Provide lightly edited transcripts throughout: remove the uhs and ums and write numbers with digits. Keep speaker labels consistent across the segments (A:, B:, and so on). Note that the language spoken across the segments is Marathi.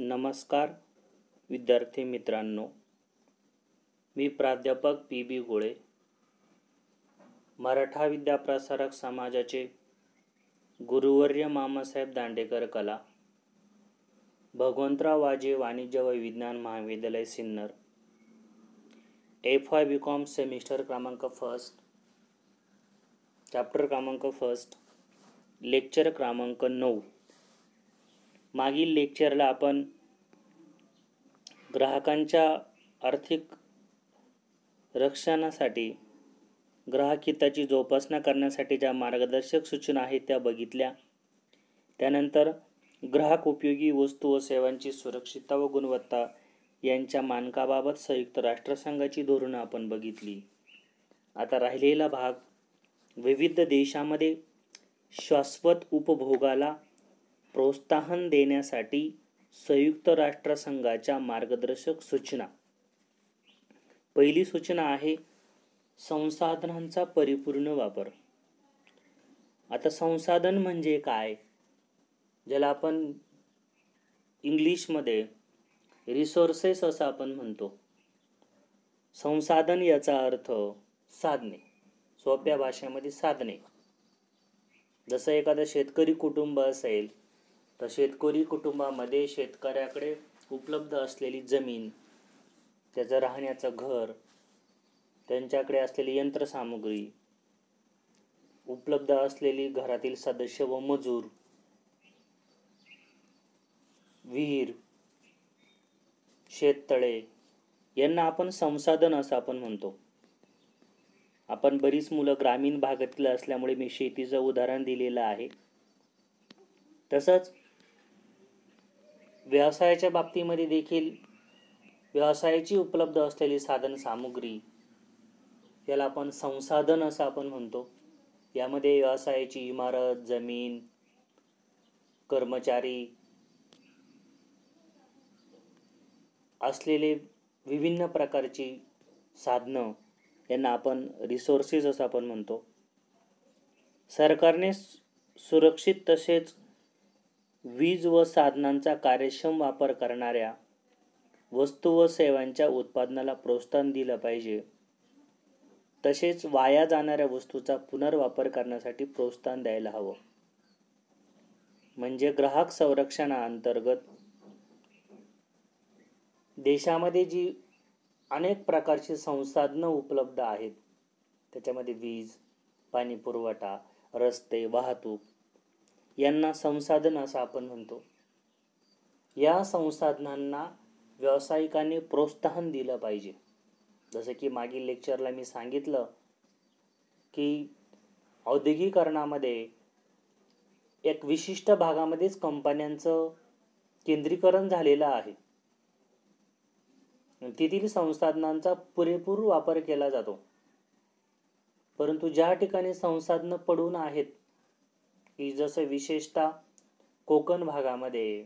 A: नमस्कार विद्यार्थी मित्रांनो, मी प्राध्यापक पी.बी. गोळे, मराठा विद्याप्रसारक समाजाचे गुरुवर्य मामासाहेब दांडेकर कला, भगवंतराव वाजे वाणिज्य व विज्ञान महाविद्यालय सिन्नर, FY BCom सेमिस्टर क्रमांक फर्स्ट, चॅप्टर क्रमांक फर्स्ट, लेक्चर क्रमांक 9. मागील लेक्चरला आपण ग्राहकांच्या आर्थिक रक्षणासाठी ग्राहक हिताची जोपासना करण्यासाठी ज्या मार्गदर्शक सूचना आहेत त्या बघितल्या. त्यानंतर ग्राहक उपयोगी वस्तू व सेवांची सुरक्षितता व गुणवत्ता यांच्या मानकाबाबत संयुक्त राष्ट्रसंघाची धोरणं आपण बघितली. आता राहिलेला भाग विविध देशांमध्ये शाश्वत उपभोगाला प्रोत्साहन देण्यासाठी संयुक्त राष्ट्रसंघाच्या मार्गदर्शक सूचना. पहिली सूचना आहे संसाधनांचा परिपूर्ण वापर. आता संसाधन म्हणजे काय, ज्याला आपण इंग्लिशमध्ये रिसोर्सेस असं आपण म्हणतो. संसाधन याचा अर्थ साधने, सोप्या भाषेमध्ये साधने. जसं एखादं शेतकरी कुटुंब असेल तर शेतकरी कुटुंबामध्ये शेतकऱ्याकडे उपलब्ध असलेली जमीन, त्याचं राहण्याचं घर, त्यांच्याकडे असलेली यंत्रसामुग्री, उपलब्ध असलेली घरातील सदस्य व मजूर, विहीर, शेततळे यांना आपण संसाधन असं आपण म्हणतो. आपण बरीच मुलं ग्रामीण भागातील असल्यामुळे मी शेतीचं उदाहरण दिलेलं आहे. तसंच व्यवसायाच्या बाबतीमध्ये देखील व्यवसायाची उपलब्ध असलेली साधन सामुग्री याला आपण संसाधन असं आपण म्हणतो. यामध्ये व्यवसायाची इमारत, जमीन, कर्मचारी असलेले विभिन्न प्रकारची साधनं यांना आपण रिसोर्सेस असं आपण म्हणतो. सरकारने सुरक्षित तसेच वीज व साधनांचा कार्यक्षम वापर करणाऱ्या वस्तू व सेवांच्या उत्पादनाला प्रोत्साहन दिलं पाहिजे. तसेच वाया जाणाऱ्या वस्तूचा पुनर्वापर करण्यासाठी प्रोत्साहन द्यायला हवं. म्हणजे ग्राहक संरक्षणाअंतर्गत देशामध्ये जी अनेक प्रकारची संसाधनं उपलब्ध आहेत, त्याच्यामध्ये वीज, पाणी पुरवठा, रस्ते, वाहतूक यांना संसाधन असं आपण म्हणतो. या संसाधनांना व्यावसायिकांनी प्रोत्साहन दिलं पाहिजे. जसं की मागील लेक्चरला मी सांगितलं की औद्योगिकरणामध्ये एक विशिष्ट भागामध्येच कंपन्यांचं केंद्रीकरण झालेलं आहे. तेथील संसाधनांचा पुरेपूर वापर केला जातो. परंतु ज्या ठिकाणी संसाधनं पडून आहेत, की जसं विशेषतः कोकण भागामध्ये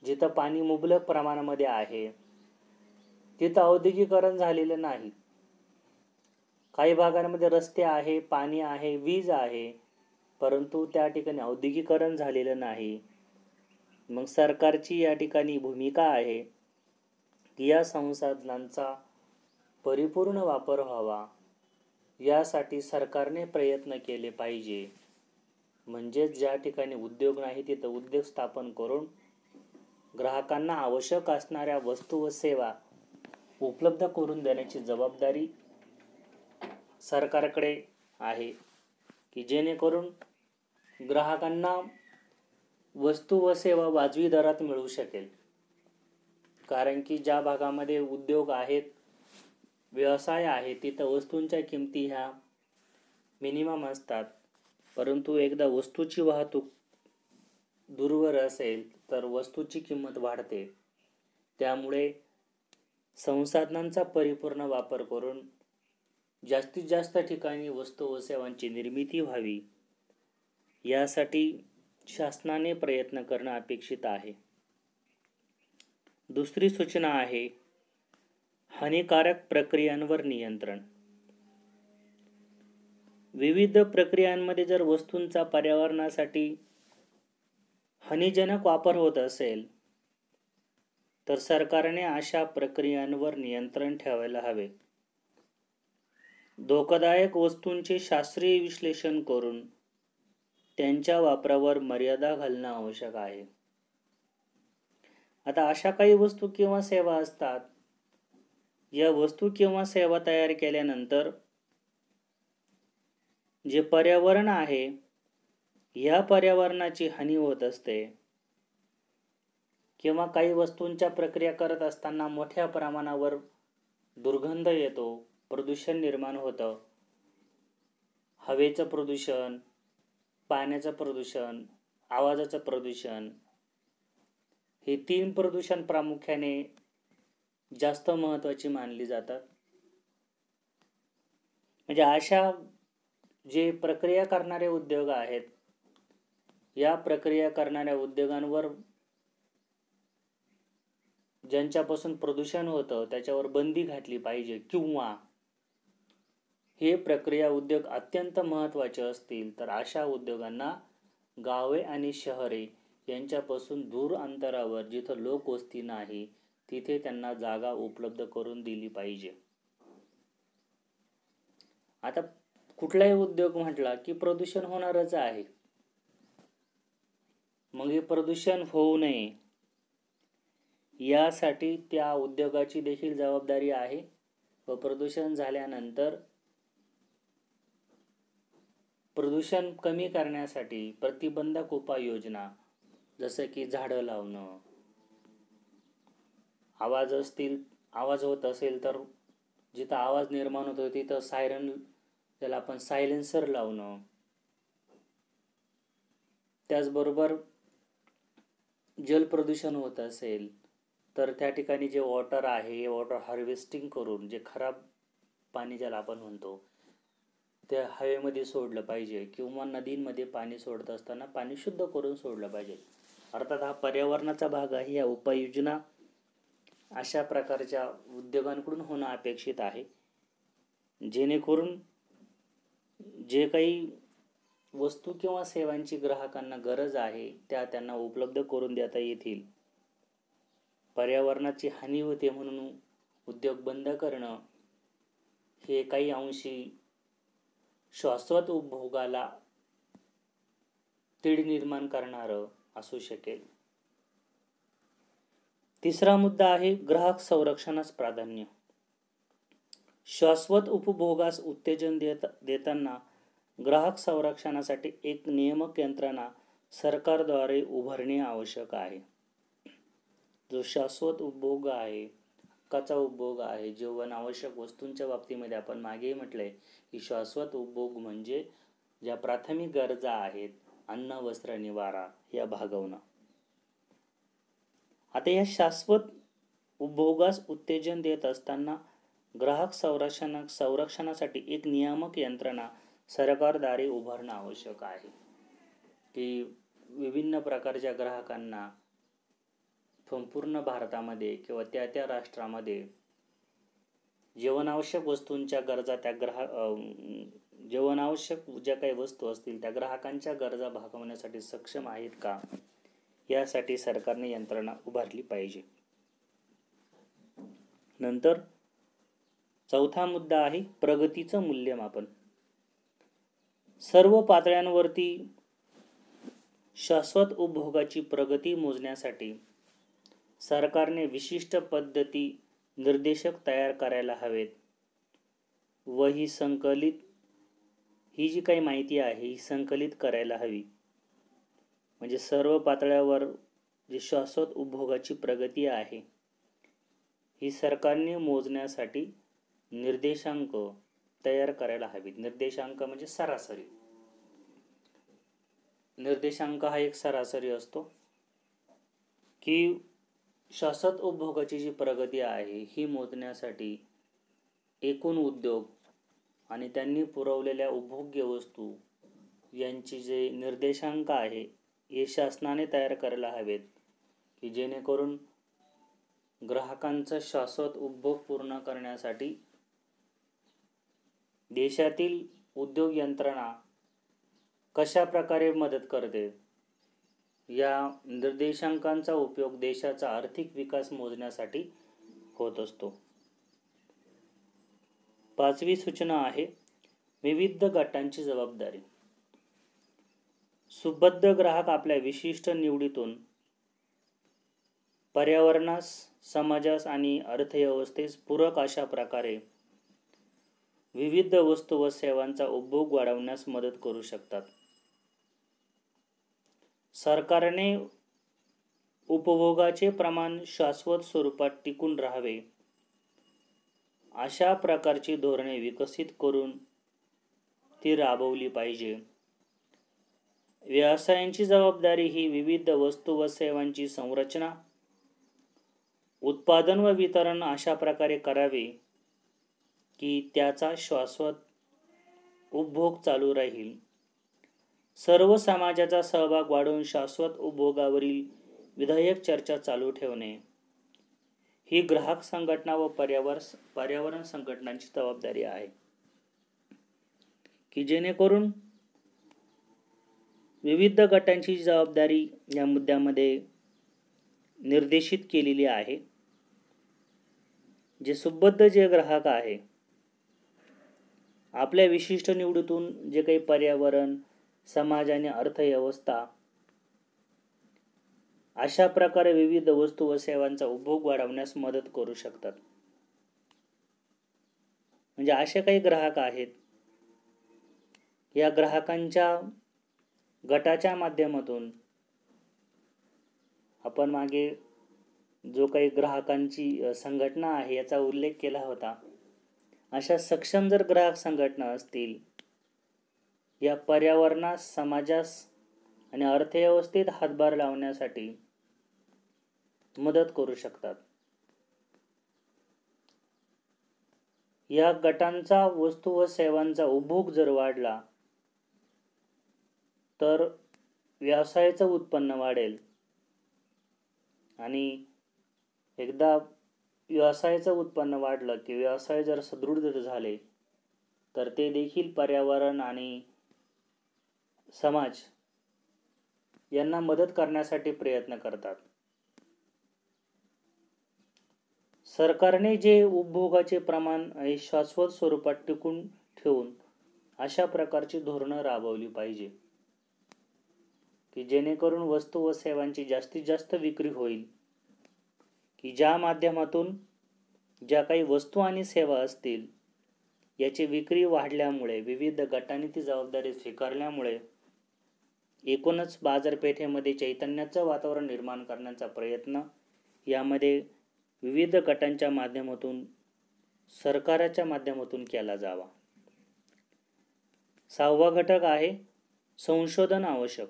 A: जिथं पाणी मुबलक प्रमाणामध्ये आहे, तिथं औद्योगिकरण झालेलं नाही. काही भागांमध्ये रस्ते आहे, पाणी आहे, वीज आहे, परंतु त्या ठिकाणी औद्योगिकरण झालेलं नाही. मग सरकारची या ठिकाणी भूमिका आहे की या संसाधनांचा परिपूर्ण वापर व्हावा, यासाठी सरकारने प्रयत्न केले पाहिजे. म्हणजेच ज्या ठिकाणी उद्योग नाही तिथं उद्योग स्थापन करून ग्राहकांना आवश्यक असणाऱ्या वस्तू व सेवा उपलब्ध करून देण्याची जबाबदारी सरकारकडे आहे, की जेणेकरून ग्राहकांना वस्तू व सेवा वाजवी दरात मिळू शकेल. कारण की ज्या भागामध्ये उद्योग आहेत, व्यवसाय आहे, तिथं वस्तूंच्या किमती ह्या मिनिमम असतात. परंतु एकदा वस्तूची वाहतूक दूरवर असेल तर वस्तूची किंमत वाढते. त्यामुळे संसाधनांचा परिपूर्ण वापर करून जास्तीत जास्त ठिकाणी वस्तू व सेवांची निर्मिती व्हावी, यासाठी शासनाने प्रयत्न करणं अपेक्षित आहे. दुसरी सूचना आहे हानिकारक प्रक्रियांवर नियंत्रण. विविध प्रक्रियांमध्ये जर वस्तूंचा पर्यावरणासाठी हानिजनक वापर होत असेल तर सरकारने अशा प्रक्रियांवर नियंत्रण ठेवायला हवे. धोकादायक वस्तूंचे शास्त्रीय विश्लेषण करून त्यांच्या वापरावर मर्यादा घालणं आवश्यक आहे. आता अशा काही वस्तू किंवा सेवा असतात, या वस्तू किंवा सेवा तयार केल्यानंतर जे पर्यावरण आहे या पर्यावरणाची हानी होत असते, किंवा काही वस्तूंच्या प्रक्रिया करत असताना मोठ्या प्रमाणावर दुर्गंध येतो, प्रदूषण निर्माण होतं. हवेचं प्रदूषण, पाण्याचं प्रदूषण, आवाजाचं प्रदूषण, हे 3 प्रदूषण प्रामुख्याने जास्त महत्त्वाची मानली जातात. म्हणजे अशा जे प्रक्रिया करणारे उद्योग आहेत, या प्रक्रिया करणाऱ्या उद्योगांवर ज्यांच्यापासून प्रदूषण होतं त्याच्यावर बंदी घातली पाहिजे, किंवा हे प्रक्रिया उद्योग अत्यंत महत्त्वाचे असतील तर अशा उद्योगांना गावे आणि शहरे यांच्यापासून दूर अंतरावर जिथं लोकवस्ती नाही तिथे त्यांना जागा उपलब्ध करून दिली पाहिजे. आता कुठलाही उद्योग म्हटला की प्रदूषण होणारच आहे. मग हे प्रदूषण होऊ नये यासाठी त्या उद्योगाची देखील जबाबदारी आहे व प्रदूषण झाल्यानंतर प्रदूषण कमी करण्यासाठी प्रतिबंधक उपाययोजना जसं की झाडं लावणं, आवाज होत असेल तर जिथं आवाज निर्माण होतो तिथं सायरन, त्याला आपण सायलेन्सर लावणं. त्याचबरोबर जल प्रदूषण होत असेल तर त्या ठिकाणी जे वॉटर आहे, वॉटर हार्वेस्टिंग करून जे खराब पाणी ज्याला आपण म्हणतो त्या हवेमध्ये सोडलं पाहिजे, किंवा नदींमध्ये पाणी सोडत असताना पाणी शुद्ध करून सोडलं पाहिजे. अर्थात हा पर्यावरणाचा भाग आहे. या उपाययोजना अशा प्रकारच्या उद्योगांकडून होणं अपेक्षित आहे, जेणेकरून जे काही वस्तू किंवा सेवांची ग्राहकांना गरज आहे त्या त्यांना उपलब्ध करून देता येतील. पर्यावरणाची हानी होते म्हणून उद्योग बंद करणं हे काही अंशी शाश्वत उपभोगाला तीड निर्माण करणारं असू शकेल. तिसरा मुद्दा आहे ग्राहक संरक्षणास प्राधान्य. शाश्वत उपभोगास उत्तेजन देताना ग्राहक संरक्षणासाठी एक नियामक यंत्रणा सरकारद्वारे उभारणे आवश्यक आहे. जो शाश्वत उपभोग आहे, हक्काचा उपभोग आहे, जीवनावश्यक वस्तूंच्या बाबतीमध्ये आपण मागेही म्हटलंय की शाश्वत उपभोग म्हणजे ज्या प्राथमिक गरजा आहेत, अन्न, वस्त्र, निवारा, या भागवणं. आता या शाश्वत उपभोगास उत्तेजन देत असताना ग्राहक संरक्षणासाठी एक नियामक यंत्रणा सरकारद्वारे उभारणं आवश्यक आहे, की विभिन्न प्रकारच्या ग्राहकांना संपूर्ण भारतामध्ये किंवा त्या राष्ट्रामध्ये जीवनावश्यक वस्तूंच्या गरजा, जीवनावश्यक ज्या काही वस्तू असतील त्या ग्राहकांच्या गरजा भागवण्यासाठी सक्षम आहेत का, यासाठी सरकारने यंत्रणा उभारली पाहिजे. नंतर चौथा मुद्दा आहे प्रगतीचं मूल्यमापन. सर्व पातळ्यांवरती शाश्वत उपभोगाची प्रगती मोजण्यासाठी सरकारने विशिष्ट पद्धती निर्देशक तयार करायला हवेत व ही जी काही माहिती आहे ही संकलित करायला हवी. म्हणजे सर्व पातळ्यावर जी शाश्वत उपभोगाची प्रगती आहे ही सरकारने मोजण्यासाठी निर्देशांक तयार करायला हवीत. निर्देशांक म्हणजे सरासरी. निर्देशांक हा एक सरासरी असतो की शाश्वत उपभोगाची जी प्रगती आहे ही मोजण्यासाठी एकूण उद्योग आणि त्यांनी पुरवलेल्या उपभोग्य वस्तू यांची जे निर्देशांक आहे हे शासनाने तयार करायला हवेत, की जेणेकरून ग्राहकांचा शाश्वत उपभोग पूर्ण करण्यासाठी देशातील उद्योग यंत्रणा कशा प्रकारे मदत करते या निर्देशांकांचा उपयोग देशाचा आर्थिक विकास मोजण्यासाठी होत असतो. 5वी सूचना आहे विविध गटांची जबाबदारी. सुबद्ध ग्राहक आपल्या विशिष्ट निवडीतून पर्यावरणास, समाजास आणि अर्थव्यवस्थेस पूरक अशा प्रकारे विविध वस्तू व सेवांचा उपभोग वाढवण्यास मदत करू शकतात. सरकारने उपभोगाचे प्रमाण शाश्वत स्वरूपात टिकून राहावे अशा प्रकारची धोरणे विकसित करून ती राबवली पाहिजे. व्यवसायांची जबाबदारी ही विविध वस्तू व सेवांची संरचना, उत्पादन व वितरण अशा प्रकारे करावे की त्याचा शाश्वत उपभोग चालू राहील. सर्व समाजाचा सहभाग वाढवून शाश्वत उपभोगावरील विधायक चर्चा चालू ठेवणे ही ग्राहक संघटना व पर्यावरण संघटनांची जबाबदारी आहे, की जेणेकरून विविध गटांची जबाबदारी या मुद्द्यामध्ये निर्देशित केलेली आहे. जे सुबद्ध जे ग्राहक आहे आपल्या विशिष्ट निवडीतून जे काही पर्यावरण, समाज आणि अर्थव्यवस्था अशा प्रकारे विविध वस्तू व सेवांचा उपभोग वाढवण्यास मदत करू शकतात. म्हणजे असे काही ग्राहक आहेत, या ग्राहकांच्या गटाच्या माध्यमातून आपण मागे जो काही ग्राहकांची संघटना आहे याचा उल्लेख केला होता. अशा सक्षम जर ग्राहक संघटना असतील, या पर्यावरणास, समाजास आणि अर्थव्यवस्थेत हातभार लावण्यासाठी मदत करू शकतात. या गटांचा वस्तू व सेवांचा उपभोग जर वाढला तर व्यवसायाचं उत्पन्न वाढेल आणि एकदा व्यवसायाचं उत्पन्न वाढलं की व्यवसाय जर सुदृढ जर झाले तर ते देखील पर्यावरण आणि समाज यांना मदत करण्यासाठी प्रयत्न करतात. सरकारने जे उपभोगाचे प्रमाण शाश्वत स्वरूपात टिकून ठेवून अशा प्रकारची धोरणं राबवली पाहिजे, की जेणेकरून वस्तू व सेवांची जास्तीत जास्त विक्री होईल, की ज्या माध्यमातून ज्या काही वस्तू आणि सेवा असतील याची विक्री वाढल्यामुळे, विविध गटांनी ती जबाबदारी स्वीकारल्यामुळे एकूणच बाजारपेठेमध्ये चैतन्याचं वातावरण निर्माण करण्याचा प्रयत्न यामध्ये विविध गटांच्या माध्यमातून, सरकाराच्या माध्यमातून केला जावा. 6वा घटक आहे संशोधन आवश्यक.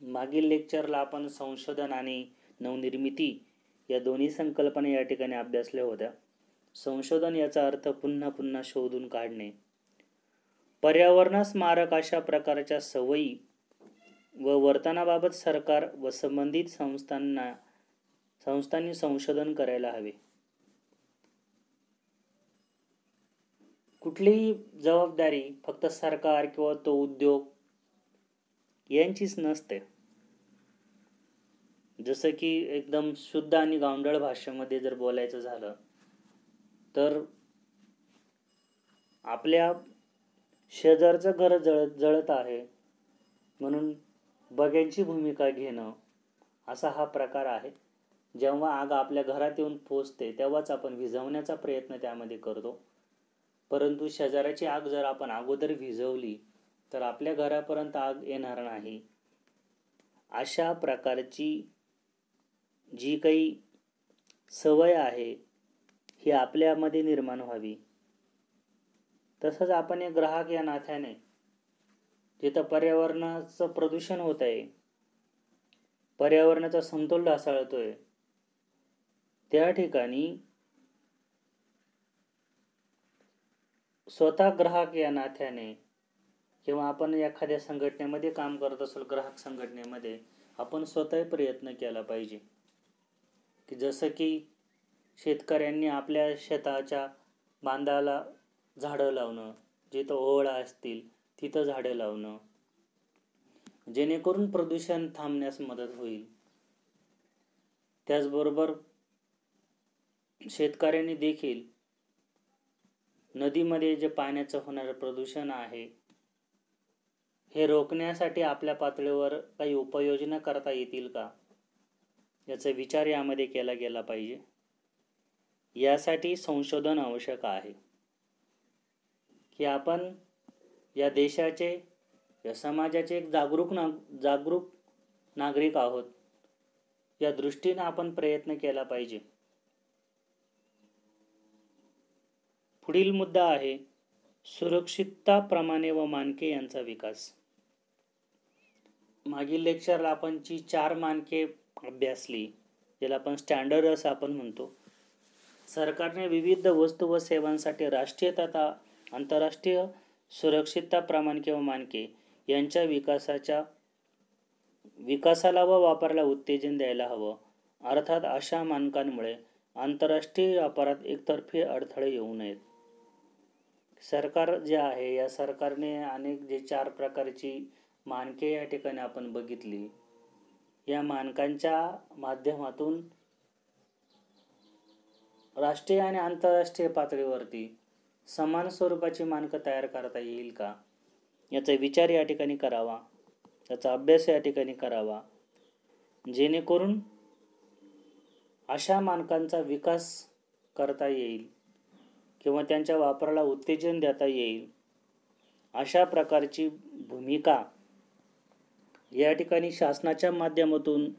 A: मागील लेक्चरला आपण संशोधन आणि नवनिर्मिती या दोन्ही संकल्पना या ठिकाणी अभ्यासल्या होत्या. संशोधन याचा अर्थ पुन्हा पुन्हा शोधून काढणे. पर्यावरणास मारक अशा प्रकारच्या सवयी व वर्तनाबाबत सरकार व संबंधित संस्थांनी संशोधन करायला हवे. कुठलीही जबाबदारी फक्त सरकार किंवा तो उद्योग यांचीच नसते. जसं की एकदम शुद्ध आणि गावंढळ भाषेमध्ये जर बोलायचं झालं तर आपल्या शेजारचं घर जळत आहे म्हणून बघ्यांची भूमिका घेणं असा हा प्रकार आहे. जेव्हा आग आपल्या घरात येऊन पोचते तेव्हाच आपण विझवण्याचा प्रयत्न त्यामध्ये करतो, परंतु शेजाराची आग जर आपण अगोदर विझवली तर आपल्या घरापर्यंत आग येणार नाही. अशा प्रकारची जी काही सवय आहे ही आपल्यामध्ये निर्माण व्हावी. तसंच आपण एक ग्राहक या नात्याने जिथं पर्यावरणाचं प्रदूषण होत आहे, पर्यावरणाचा समतोल ढासळतोय, त्या ठिकाणी स्वतः ग्राहक या नात्याने किंवा आपण एखाद्या संघटनेमध्ये काम करत असेल, ग्राहक संघटनेमध्ये आपण स्वतः प्रयत्न केला पाहिजे, की जसं की शेतकऱ्यांनी आपल्या शेताच्या बांधाला झाडं लावणं, जिथं ओहळ असतील तिथं झाडे लावणं, जेणेकरून प्रदूषण थांबण्यास मदत होईल. त्याचबरोबर शेतकऱ्यांनी देखील नदीमध्ये जे पाण्याचं होणारं प्रदूषण आहे हे रोखण्यासाठी आपल्या पातळीवर काही उपाययोजना करता येतील का, याचा विचार यामध्ये केला गेला पाहिजे. यासाठी संशोधन आवश्यक आहे की आपण या देशाचे, या समाजाचे एक जागरूक नागरिक आहोत. या दृष्टीने आपण प्रयत्न केला पाहिजे. पुढील मुद्दा आहे सुरक्षितता, प्रमाणे व मानके यांचा विकास. मागील लेक्चरला आपण 4 मानके अभ्यासली, ज्याला आपण स्टँडर्ड असं आपण म्हणतो. सरकारने विविध वस्तू व सेवांसाठी राष्ट्रीय तथा आंतरराष्ट्रीय सुरक्षितता प्रमाणके व मानके यांच्या विकासाला व वापराला उत्तेजन द्यायला हवं. अर्थात अशा मानकांमुळे आंतरराष्ट्रीय व्यापारात एकतर्फी अडथळे येऊ नयेत. सरकार जे आहे, या सरकारने अनेक जे 4 प्रकारची मानके या ठिकाणी आपण बघितली. या मानकांच्या माध्यमातून राष्ट्रीय आणि आंतरराष्ट्रीय पातळीवरती समान स्वरूपाची मानकं तयार करता येईल का, याचा विचार या ठिकाणी करावा, याचा अभ्यास या ठिकाणी करावा, जेणेकरून अशा मानकांचा विकास करता येईल किंवा त्यांच्या वापराला उत्तेजन देता येईल. अशा प्रकारची भूमिका या ठिकाणी शासनाच्या माध्यमातून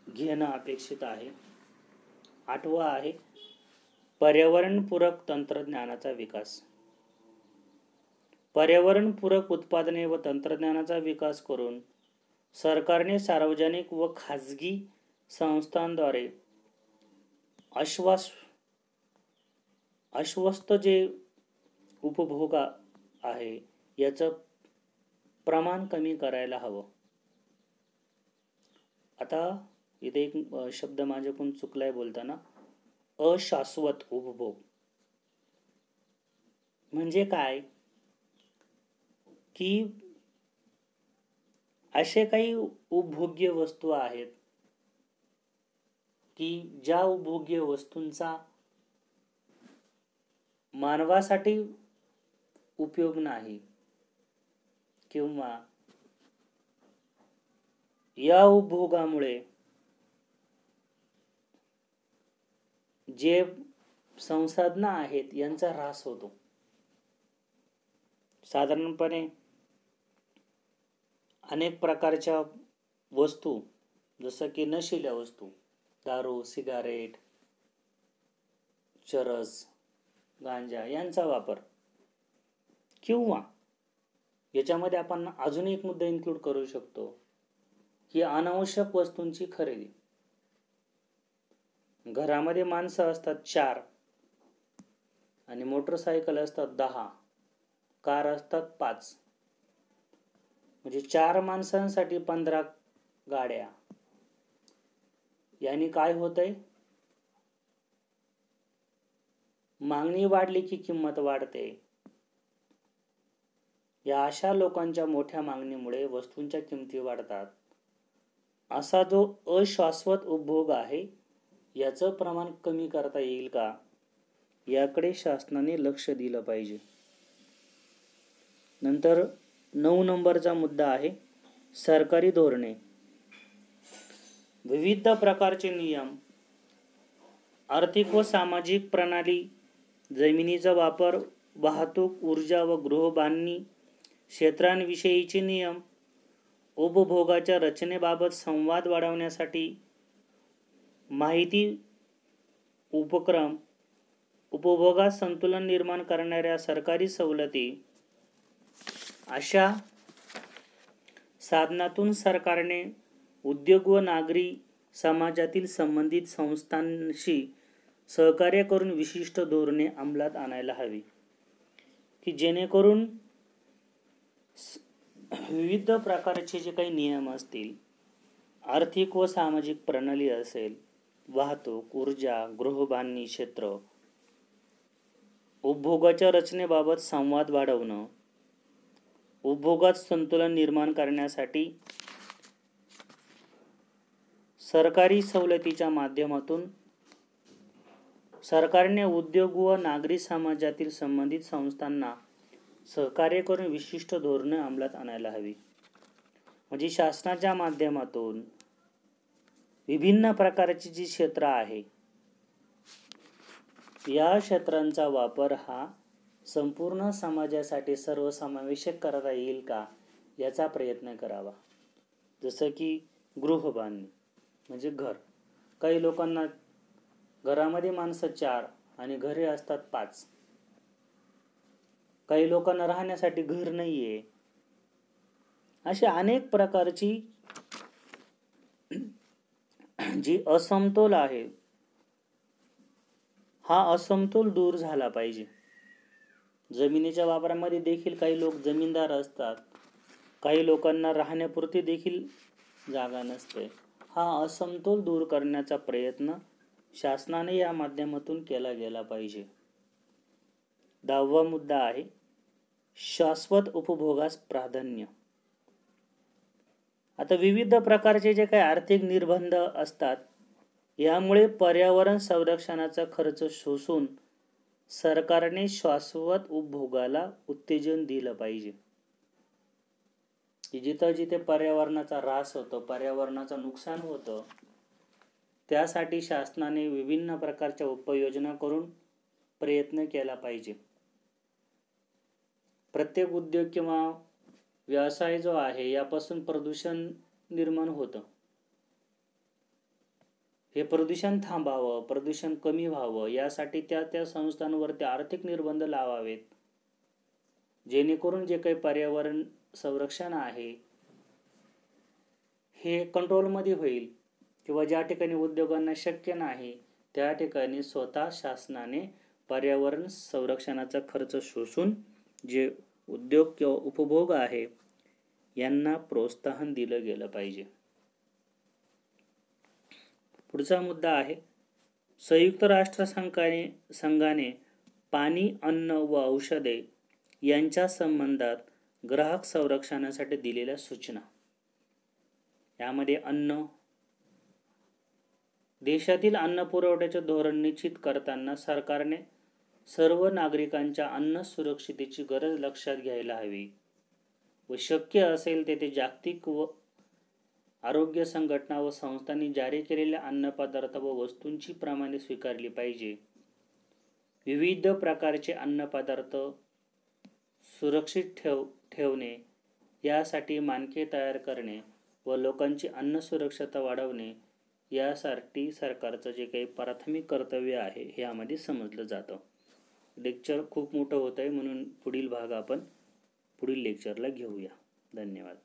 A: घेणं अपेक्षित आहे. 8वा आहे पर्यावरणपूरक तंत्रज्ञानाचा विकास. पर्यावरणपूरक उत्पादने व तंत्रज्ञानाचा विकास करून सरकारने सार्वजनिक व खाजगी संस्थांद्वारे अश्वस्त जे उपभोग आहे याचं प्रमाण कमी करायला हवं. आता इथे एक शब्द माझ्याकडून चुकलाय बोलताना. अशाश्वत उपभोग म्हणजे काय की असे काही उपभोग्य वस्तू आहेत की ज्या उपभोग्य वस्तूंचा मानवासाठी उपयोग नाही किंवा या उपभोगामुळे जे संसाधनं आहेत यांचा ऱ्हास होतो. साधारणपणे अनेक प्रकारच्या वस्तू, जसं की नशिल्या वस्तू, दारू, सिगारेट, चरस, गांजा यांचा वापर, किंवा याच्यामध्ये आपण अजून एक मुद्दा इन्क्लूड करू शकतो की अनावश्यक वस्तूंची खरेदी. घरामध्ये माणसं असतात 4 आणि मोटरसायकल असतात 10, कार असतात 5, म्हणजे 4 माणसांसाठी 15 गाड्या. याने काय होतंय, मागणी वाढली की किंमत वाढते. या अशा लोकांच्या मोठ्या मागणीमुळे वस्तूंच्या किमती वाढतात. असा जो अशाश्वत उपभोग आहे याचं प्रमाण कमी करता येईल का, याकडे शासनाने लक्ष दिलं पाहिजे. नंतर 9 नंबरचा मुद्दा आहे सरकारी धोरणे. विविध प्रकारचे नियम, आर्थिक व सामाजिक प्रणाली, जमिनीचा वापर, वाहतूक, ऊर्जा व गृहबांधणी क्षेत्रांविषयीचे नियम, उपभोगाच्या रचनेबाबत संवाद वाढवण्यासाठी माहिती उपक्रम, उपभोगात संतुलन निर्माण करणाऱ्या सरकारी सवलती, अशा साधनातून सरकारने उद्योग व नागरी समाजातील संबंधित संस्थांशी सहकार्य करून विशिष्ट धोरणे अंमलात आणायला हवी की जेणेकरून विविध प्रकारचे जे काही नियम असतील, आर्थिक व सामाजिक प्रणाली असेल, वाहतूक, ऊर्जा, गृहबांधणी क्षेत्र, उपभोगाच्या रचनेबाबत संवाद वाढवणं, उपभोगात संतुलन निर्माण करण्यासाठी सरकारी सवलतीच्या माध्यमातून सरकारने उद्योग व नागरी समाजातील संबंधित संस्थांना सहकार्य करून विशिष्ट धोरणे अंमलात आणायला हवी. म्हणजे शासनाच्या माध्यमातून विभिन्न प्रकारची जी क्षेत्र आहे या क्षेत्रांचा वापर हा संपूर्ण समाजासाठी सर्वसमावेशक करता येईल का याचा प्रयत्न करावा. जसं की गृहबांधणी म्हणजे घर. काही लोकांना घरामध्ये माणसं 4 आणि घरे असतात 5. काही लोकांना राहण्यासाठी घर नाहीये. अशी अनेक प्रकारची जी असमतोल आहे हा असमतोल दूर झाला पाहिजे. जमिनीच्या वापरामध्ये देखील काही लोक जमीनदार असतात, काही लोकांना राहण्यापुरती देखील जागा नसते. हा असमतोल दूर करण्याचा प्रयत्न शासनाने या माध्यमातून केला गेला पाहिजे. 10वा मुद्दा आहे शाश्वत उपभोगास प्राधान्य. आता विविध प्रकारचे जे काही आर्थिक निर्बंध असतात यामुळे पर्यावरण संरक्षणाचा खर्च शोषून सरकारने शाश्वत उपभोगाला उत्तेजन दिलं पाहिजे. जिथं जिथे पर्यावरणाचा ऱ्हास होतो, पर्यावरणाचं नुकसान होतं, त्यासाठी शासनाने विभिन्न प्रकारच्या उपाययोजना करून प्रयत्न केला पाहिजे. प्रत्येक उद्योग किंवा व्यवसाय जो आहे यापासून प्रदूषण निर्माण होतं. हे प्रदूषण थांबावं, प्रदूषण कमी व्हावं यासाठी त्या संस्थांवरती आर्थिक निर्बंध लावावेत, जेणेकरून जे काही पर्यावरण संरक्षण आहे हे कंट्रोलमध्ये होईल. किंवा ज्या ठिकाणी उद्योगांना शक्य नाही त्या ठिकाणी स्वतः शासनाने पर्यावरण संरक्षणाचा खर्च शोषून जे उद्योग किंवा उपभोग आहे यांना प्रोत्साहन दिलं गेलं पाहिजे. पुढचा मुद्दा आहे संयुक्त राष्ट्र संघाने पाणी, अन्न व औषधे यांच्या संबंधात ग्राहक संरक्षणासाठी दिलेल्या सूचना. यामध्ये अन्न, देशातील अन्न पुरवठ्याचे धोरण निश्चित करताना सरकारने सर्व नागरिकांच्या अन्न सुरक्षिततेची गरज लक्षात घ्यायला हवी व शक्य असेल तेथे जागतिक व आरोग्य संघटना व संस्थांनी जारी केलेल्या अन्नपदार्थ व वस्तूंची प्रमाणे स्वीकारली पाहिजे. विविध प्रकारचे अन्नपदार्थ सुरक्षित ठेवणे यासाठी मानके तयार करणे व लोकांची अन्न सुरक्षितता वाढवणे यासाठी सरकारचं जे काही प्राथमिक कर्तव्य आहे हे यामध्ये समजलं जातं. लेक्चर खूप मोठं होत आहे म्हणून पुढील भाग आपण पुढील लेक्चरला घेऊया. धन्यवाद.